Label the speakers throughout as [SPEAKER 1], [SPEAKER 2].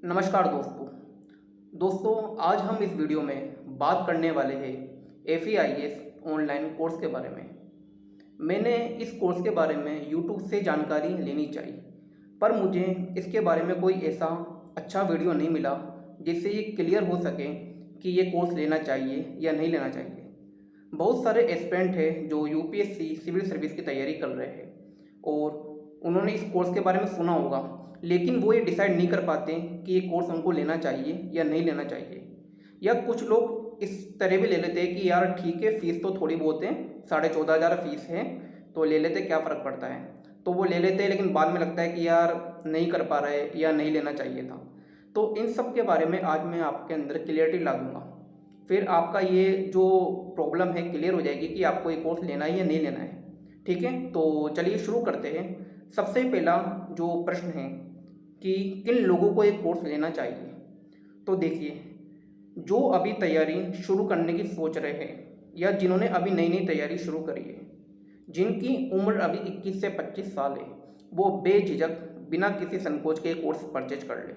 [SPEAKER 1] नमस्कार दोस्तों आज हम इस वीडियो में बात करने वाले हैं FEIS ऑनलाइन कोर्स के बारे में। मैंने इस कोर्स के बारे में यूट्यूब से जानकारी लेनी चाहिए, पर मुझे इसके बारे में कोई ऐसा अच्छा वीडियो नहीं मिला जिससे ये क्लियर हो सके कि ये कोर्स लेना चाहिए या नहीं लेना चाहिए। बहुत सारे एस्पिरेंट हैं जो UPSC सिविल सर्विस की तैयारी कर रहे हैं और उन्होंने इस कोर्स के बारे में सुना होगा, लेकिन वो ये डिसाइड नहीं कर पाते कि ये कोर्स उनको लेना चाहिए या नहीं लेना चाहिए। या कुछ लोग इस तरह भी ले लेते हैं कि यार ठीक है, फीस तो थोड़ी बहुत है, 14,500 फीस है तो ले लेते, क्या फ़र्क पड़ता है। तो वो ले लेते हैं, लेकिन बाद में लगता है कि यार नहीं कर पा रहे या नहीं लेना चाहिए था। तो इन सब के बारे में आज मैं आपके अंदर क्लियरिटी ला दूँगा। फिर आपका ये जो प्रॉब्लम है क्लियर हो जाएगी कि आपको ये कोर्स लेना है या नहीं लेना है। ठीक है, तो चलिए शुरू करते हैं। सबसे पहला जो प्रश्न है कि किन लोगों को एक कोर्स लेना चाहिए। तो देखिए, जो अभी तैयारी शुरू करने की सोच रहे हैं या जिन्होंने अभी नई नई तैयारी शुरू करी है, जिनकी उम्र अभी 21 से 25 साल है, वो बेझिझक बिना किसी संकोच के कोर्स परचेज कर लें,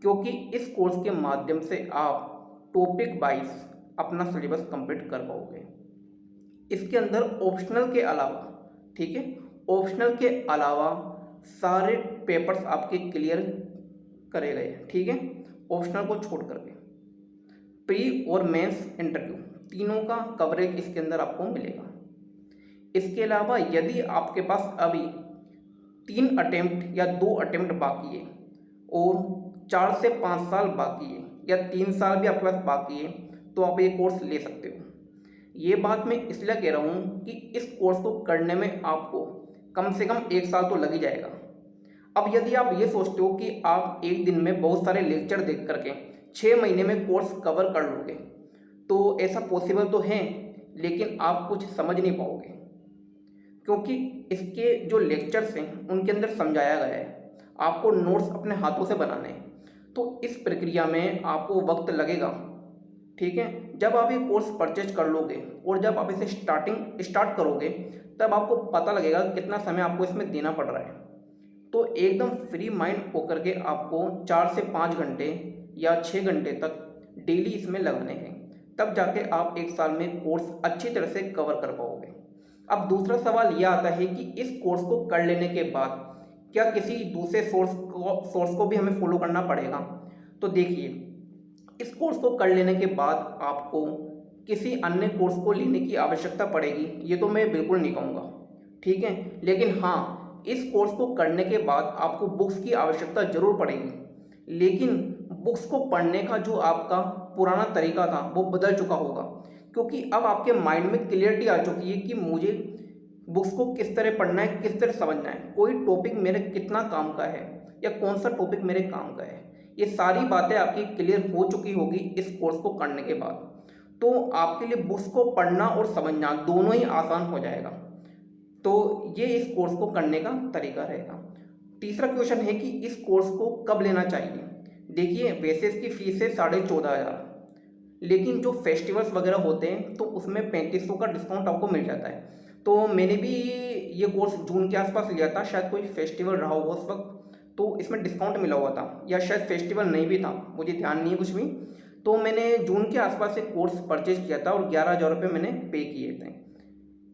[SPEAKER 1] क्योंकि इस कोर्स के माध्यम से आप टॉपिक वाइज अपना सिलेबस कंप्लीट कर पाओगे। इसके अंदर ऑप्शनल के अलावा, ठीक है, ऑप्शनल के अलावा सारे पेपर्स आपके क्लियर करे गए, ठीक है, ऑप्शनल को छोड़ करके। प्री और मेंस इंटरव्यू तीनों का कवरेज इसके अंदर आपको मिलेगा। इसके अलावा यदि आपके पास अभी 3 अटेम्प्ट या 2 अटेम्प्ट बाकी है और 4 से 5 साल बाकी है या 3 साल भी आपके पास बाकी है, तो आप ये कोर्स ले सकते हो। ये बात मैं इसलिए कह रहा हूँ कि इस कोर्स को करने में आपको कम से कम 1 साल तो लग ही जाएगा। अब यदि आप ये सोचते हो कि आप एक दिन में बहुत सारे लेक्चर देख करके 6 महीने में कोर्स कवर कर लोगे, तो ऐसा पॉसिबल तो है, लेकिन आप कुछ समझ नहीं पाओगे, क्योंकि इसके जो लेक्चर्स हैं उनके अंदर समझाया गया है, आपको नोट्स अपने हाथों से बनाने हैं। तो इस प्रक्रिया में आपको वक्त लगेगा, ठीक है। जब आप ये कोर्स परचेज कर लोगे और जब आप इसे स्टार्ट करोगे, तब आपको पता लगेगा कितना समय आपको इसमें देना पड़ रहा है। तो एकदम फ्री माइंड होकर के आपको 4 से 5 घंटे या 6 घंटे तक डेली इसमें लगाने हैं, तब जाके आप 1 साल में कोर्स अच्छी तरह से कवर कर पाओगे। अब दूसरा सवाल यह आता है कि इस कोर्स को कर लेने के बाद क्या किसी दूसरे सोर्स को भी हमें फॉलो करना पड़ेगा। तो देखिए, इस कोर्स को कर लेने के बाद आपको किसी अन्य कोर्स को लेने की आवश्यकता पड़ेगी, ये तो मैं बिल्कुल नहीं कहूँगा, ठीक है। लेकिन हाँ, इस कोर्स को करने के बाद आपको बुक्स की आवश्यकता जरूर पड़ेगी, लेकिन बुक्स को पढ़ने का जो आपका पुराना तरीका था वो बदल चुका होगा, क्योंकि अब आपके माइंड में क्लियरिटी आ चुकी है कि मुझे बुक्स को किस तरह पढ़ना है, किस तरह समझना है, कोई टॉपिक मेरे कितना काम का है या कौन सा टॉपिक मेरे काम का है। ये सारी बातें आपकी क्लियर हो चुकी होगी इस कोर्स को करने के बाद। तो आपके लिए बुक्स को पढ़ना और समझना दोनों ही आसान हो जाएगा। तो ये इस कोर्स को करने का तरीका रहेगा। तीसरा क्वेश्चन है कि इस कोर्स को कब लेना चाहिए। देखिए, वैसे इसकी फीस है 14,500, लेकिन जो फेस्टिवल्स वगैरह होते हैं तो उसमें 3500 का डिस्काउंट आपको मिल जाता है। तो मैंने भी ये कोर्स जून के आसपास लिया था, शायद कोई फेस्टिवल रहा होगा उस वक्त, तो इसमें डिस्काउंट मिला हुआ था, या शायद फेस्टिवल नहीं भी था, मुझे ध्यान नहीं है कुछ भी। तो मैंने जून के आसपास से कोर्स परचेज किया था और 11,000 रुपये मैंने पे किए थे।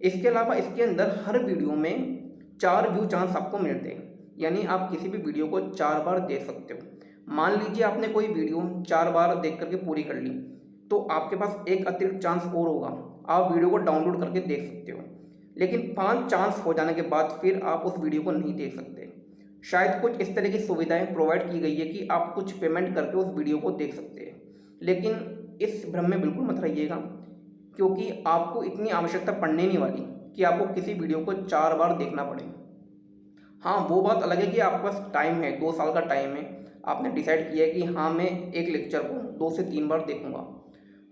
[SPEAKER 1] इसके अलावा इसके अंदर हर वीडियो में 4 व्यू चांस आपको मिलते हैं, यानी आप किसी भी वीडियो को 4 बार देख सकते हो। मान लीजिए आपने कोई वीडियो 4 बार देख करके पूरी कर ली, तो आपके पास एक अतिरिक्त चांस और होगा, आप वीडियो को डाउनलोड करके देख सकते हो। लेकिन 5 चांस हो जाने के बाद फिर आप उस वीडियो को नहीं देख सकते। शायद कुछ इस तरह की सुविधाएं प्रोवाइड की गई है कि आप कुछ पेमेंट करके उस वीडियो को देख सकते हैं, लेकिन इस भ्रम में बिल्कुल मत रहिएगा, क्योंकि आपको इतनी आवश्यकता पड़ने नहीं वाली कि आपको किसी वीडियो को 4 बार देखना पड़े। हाँ, वो बात अलग है कि आपके पास टाइम है, 2 साल का टाइम है, आपने डिसाइड किया है कि हाँ मैं एक लेक्चर को 2 से 3 बार देखूंगा,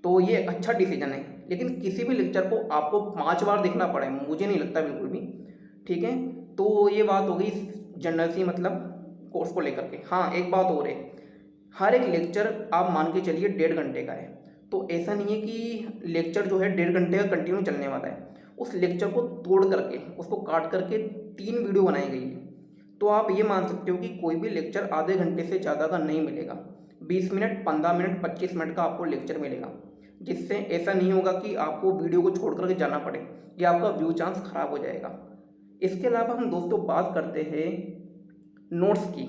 [SPEAKER 1] तो ये अच्छा डिसीजन है। लेकिन किसी भी लेक्चर को आपको 5 बार देखना पड़े, मुझे नहीं लगता बिल्कुल भी, ठीक है। तो ये बात हो गई जनरल सी, मतलब कोर्स को लेकर के। हाँ, एक बात और है, हर एक लेक्चर आप मान के चलिए 1.5 घंटे का है, तो ऐसा नहीं है कि लेक्चर जो है 1.5 घंटे का कंटिन्यू चलने वाला है। उस लेक्चर को तोड़ करके, उसको काट करके 3 वीडियो बनाई गई है। तो आप ये मान सकते हो कि कोई भी लेक्चर आधे घंटे से ज़्यादा का नहीं मिलेगा। 20 मिनट, 15 मिनट, 25 मिनट का आपको लेक्चर मिलेगा, जिससे ऐसा नहीं होगा कि आपको वीडियो को छोड़ कर के जाना पड़े या आपका व्यू चांस खराब हो जाएगा। इसके अलावा हम दोस्तों बात करते हैं नोट्स की।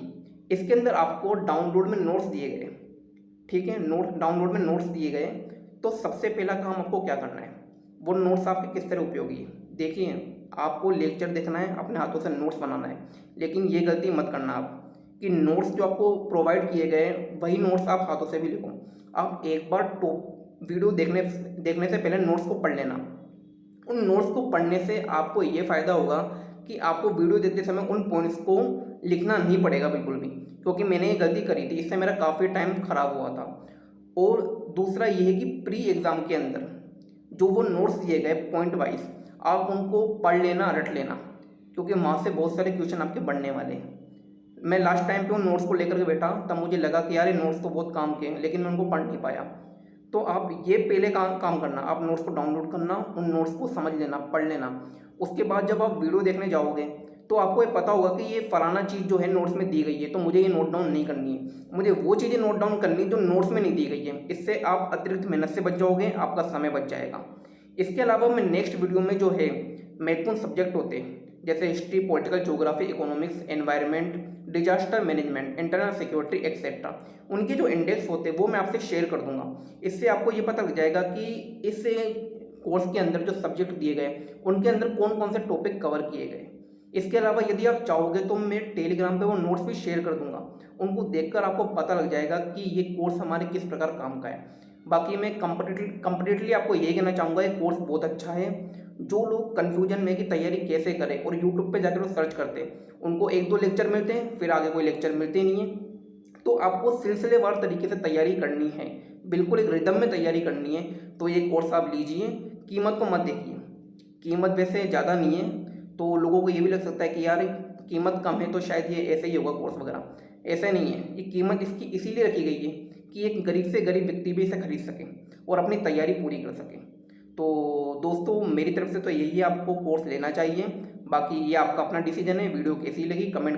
[SPEAKER 1] इसके अंदर आपको डाउनलोड में नोट्स दिए गए, ठीक है, डाउनलोड में नोट्स दिए गए। तो सबसे पहला काम आपको क्या करना है, वो नोट्स आपके किस तरह उपयोगी है। देखिए, आपको लेक्चर देखना है, अपने हाथों से नोट्स बनाना है, लेकिन ये गलती मत करना आप कि नोट्स जो आपको प्रोवाइड किए गए वही नोट्स आप हाथों से भी लिखो। आप एक बार वीडियो देखने से पहले नोट्स को पढ़ लेना। उन नोट्स को पढ़ने से आपको ये फ़ायदा होगा कि आपको वीडियो देखते समय उन पॉइंट्स को लिखना नहीं पड़ेगा बिल्कुल भी, क्योंकि मैंने ये गलती करी थी, इससे मेरा काफ़ी टाइम ख़राब हुआ था। और दूसरा ये है कि प्री एग्ज़ाम के अंदर जो वो नोट्स दिए गए पॉइंट वाइज, आप उनको पढ़ लेना, रट लेना, क्योंकि वहाँ से बहुत सारे क्वेश्चन आपके बनने वाले हैं। मैं लास्ट टाइम पे उन नोट्स को लेकर के बैठा, तब मुझे लगा कि यार ये नोट्स तो बहुत काम के हैं, लेकिन मैं उनको पढ़ नहीं पाया। तो आप ये पहले काम करना, आप नोट्स को डाउनलोड करना, उन नोट्स को समझ लेना, पढ़ लेना। उसके बाद जब आप वीडियो देखने जाओगे तो आपको ये पता होगा कि ये फलाना चीज़ जो है नोट्स में दी गई है, तो मुझे ये नोट डाउन नहीं करनी है, मुझे वो चीज़ें नोट डाउन करनी जो नोट्स में नहीं दी गई है। इससे आप अतिरिक्त मेहनत से बच जाओगे, आपका समय बच जाएगा। इसके अलावा मैं नेक्स्ट वीडियो में जो है महत्वपूर्ण सब्जेक्ट होते हैं जैसे history, political geography, economics, environment, disaster management, internal security etcetera, उनके जो इंडेक्स होते हैं वो मैं आपसे शेयर कर दूंगा। इससे आपको ये पता लग जाएगा कि इस कोर्स के अंदर जो सब्जेक्ट दिए गए उनके अंदर कौन कौन से टॉपिक कवर किए गए। इसके अलावा यदि आप चाहोगे तो मैं टेलीग्राम पे वो नोट्स भी शेयर कर दूंगा, उनको देखकर आपको पता लग जाएगा कि ये कोर्स हमारे किस प्रकार काम का है। बाकी मैं कंप्लीटली आपको ये कहना चाहूँगा ये कोर्स बहुत अच्छा है। जो लोग कन्फ्यूजन में कि तैयारी कैसे करें और यूट्यूब पे जाकर वो सर्च करते हैं, उनको 1-2 लेक्चर मिलते हैं, फिर आगे कोई लेक्चर मिलते नहीं है। तो आपको सिलसिलेवार तरीके से तैयारी करनी है, बिल्कुल एक रिदम में तैयारी करनी है, तो ये कोर्स आप लीजिए। कीमत को मत देखिए, कीमत वैसे ज़्यादा नहीं है, तो लोगों को ये भी लग सकता है कि यार कीमत कम है तो शायद ये ऐसे ही होगा कोर्स वगैरह। ऐसा नहीं है, ये कीमत इसकी इसीलिए रखी गई है कि एक गरीब से गरीब व्यक्ति भी इसे खरीद सके और अपनी तैयारी पूरी कर सके। तो दोस्तों मेरी तरफ से तो यही है, आपको कोर्स लेना चाहिए। बाकी ये आपका अपना डिसीजन है। वीडियो कैसी लगी कमेंट